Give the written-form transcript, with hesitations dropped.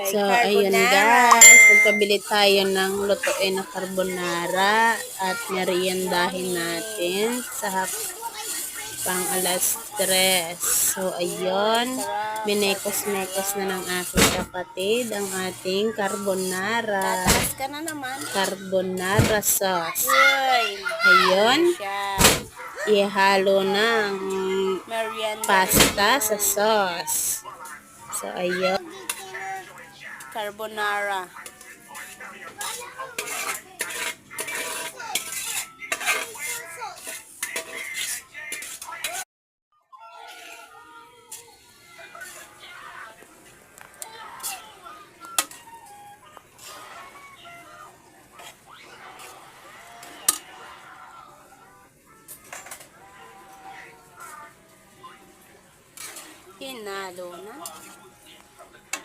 So, ayun guys, magpabili tayo ng lutuin na carbonara at meriendahin natin sa pang alas 3. So, ayun, minekos-mekos na ng aking kapatid ang ating carbonara. Tataas ka na naman. Carbonara sauce. Uy, Ayun, siya. ihalo ng Merienda pasta naman. sa sauce. So, ayun. Carbonara. Hinalo na.